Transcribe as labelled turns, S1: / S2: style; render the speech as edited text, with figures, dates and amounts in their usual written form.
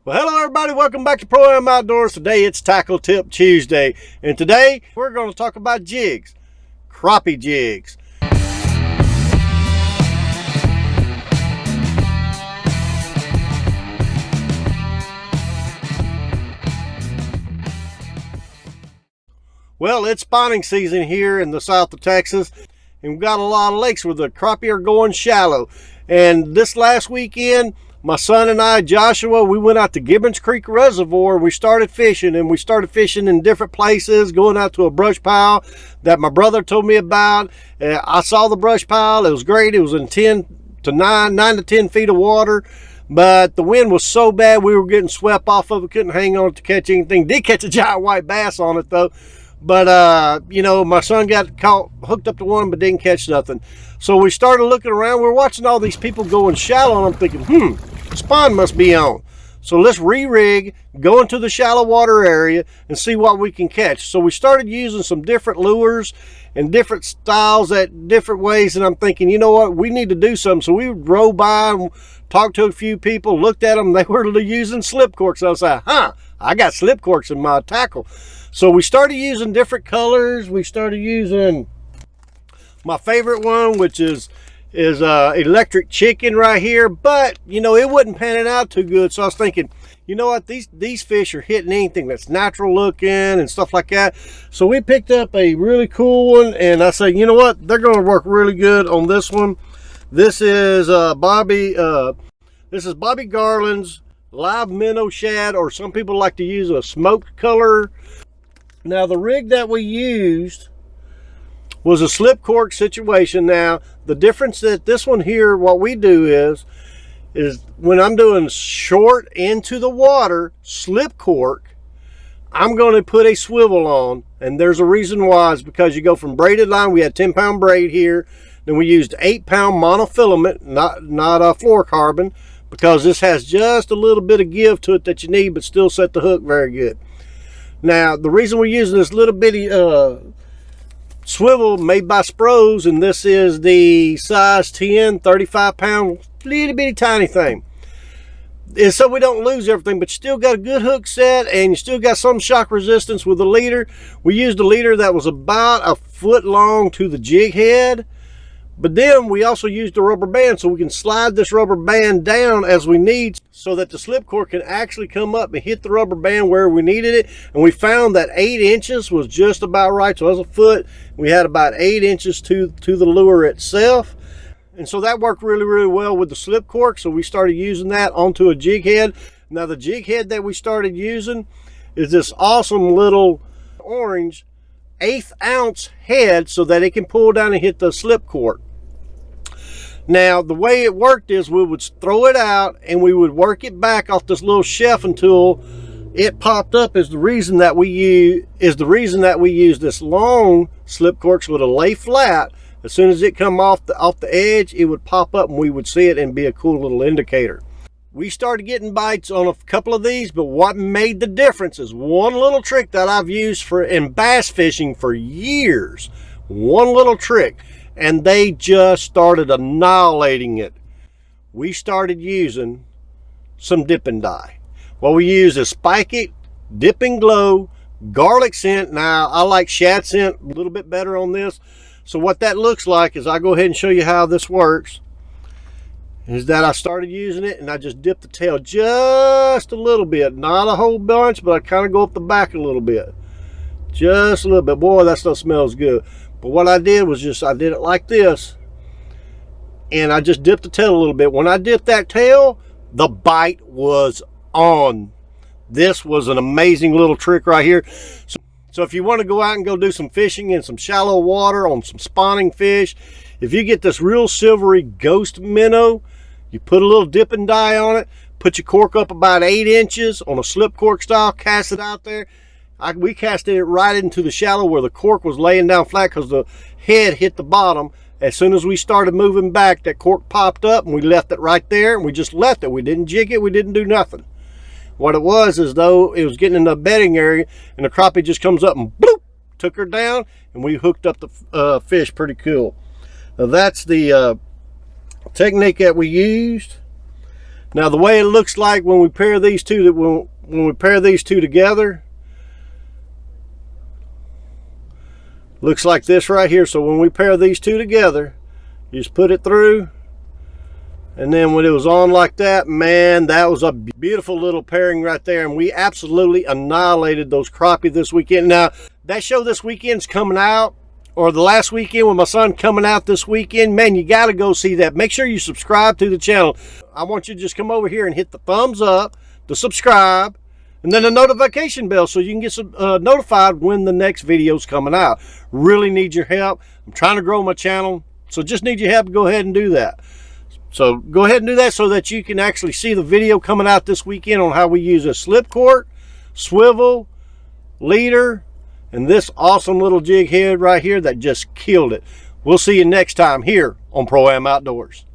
S1: Well, hello everybody, welcome back to Pro Am Outdoors. Today it's Tackle Tip Tuesday, and today we're going to talk about jigs, crappie jigs. Well, it's spawning season here in the south of Texas, and we've got a lot of lakes where the crappie are going shallow. And this last weekend, my son and I, Joshua, we went out to Gibbons Creek Reservoir. We started fishing, and we started fishing in different places, going out to a brush pile that my brother told me about. I saw the brush pile. It was great. It was in 9 to 10 feet of water, but the wind was so bad we were getting swept off of it. Couldn't hang on to catch anything. Did catch a giant white bass on it though. But, you know, my son got hooked up to one, but didn't catch nothing. So we started looking around. We're watching all these people going shallow, and I'm thinking, spawn must be on. So let's re-rig, go into the shallow water area, and see what we can catch. So we started using some different lures and different styles at different ways, and I'm thinking, you know what, we need to do something. So we drove by and talked to a few people, looked at them. They were using slip corks. I was like, I got slip corks in my tackle. So we started using different colors. We started using my favorite one, which is electric chicken right here, but you know, it wasn't panning out too good. So I was thinking, you know what, these fish are hitting anything that's natural looking and stuff like that. So we picked up a really cool one, and I said, you know what, they're going to work really good on this one. This is Bobby Garland's live minnow shad, or some people like to use a smoked color. Now the rig that we used was a slip cork situation. Now the difference that this one here, what we do is when I'm doing short into the water slip cork, I'm going to put a swivel on, and there's a reason why. Is because you go from braided line. We had 10-pound braid here, then we used 8-pound monofilament, not fluorocarbon, because this has just a little bit of give to it that you need, but still set the hook very good. Now the reason we're using this little bitty swivel made by Spros, and this is the size 10, 35-pound, little bitty tiny thing, is so we don't lose everything, but you still got a good hook set, and you still got some shock resistance with the leader. We used a leader that was about a foot long to the jig head, but then we also used a rubber band, so we can slide this rubber band down as we need, so that the slip cork can actually come up and hit the rubber band where we needed it. And we found that 8 inches was just about right. So as a foot, we had about 8 inches to the lure itself. And so that worked really, really well with the slip cork. So we started using that onto a jig head. Now the jig head that we started using is this awesome little orange 1/8 ounce head, so that it can pull down and hit the slip cork. Now the way it worked is we would throw it out and we would work it back off this little shelf until it popped up. Is the reason that we use this long slip cork, so it'll lay flat. As soon as it come off the edge, it would pop up and we would see it and be a cool little indicator. We started getting bites on a couple of these, but what made the difference is one little trick that I've used in bass fishing for years. One little trick, and they just started annihilating it. We started using some dipping dye. What we use is Spike It, Dip and Glow, garlic scent. Now I like shad scent a little bit better on this. So what that looks like is, I'll go ahead and show you how this works, is that I started using it and I just dip the tail just a little bit, not a whole bunch, but I kind of go up the back a little bit, just a little bit. Boy, that stuff smells good. But what I did was I did it like this, and I just dipped the tail a little bit. When I dipped that tail, the bite was on. This was an amazing little trick right here. So if you want to go out and go do some fishing in some shallow water on some spawning fish, if you get this real silvery ghost minnow, you put a little dipping dye on it, put your cork up about 8 inches on a slip cork style, cast it out there. We casted it right into the shallow where the cork was laying down flat, because the head hit the bottom. As soon as we started moving back, that cork popped up, and we left it right there, and we just left it. We didn't jig it, we didn't do nothing. What it was is, though, it was getting in the bedding area, and the crappie just comes up and bloop, took her down, and we hooked up the fish pretty cool. Now that's the technique that we used. Now the way it looks like when we pair these two, when we pair these two together, looks like this right here. So when we pair these two together, you just put it through, and then when it was on like that, man, that was a beautiful little pairing right there. And we absolutely annihilated those crappie this weekend. Now that show this weekend's coming out, or the last weekend with my son coming out this weekend, man, you got to go see that. Make sure you subscribe to the channel. I want you to just come over here and hit the thumbs up, the subscribe, and then the notification bell so you can get notified when the next video's coming out. Really need your help. I'm trying to grow my channel, so just need your help to go ahead and do that. So go ahead and do that so that you can actually see the video coming out this weekend on how we use a slip cork, swivel, leader, and this awesome little jig head right here that just killed it. We'll see you next time here on Pro Am Outdoors.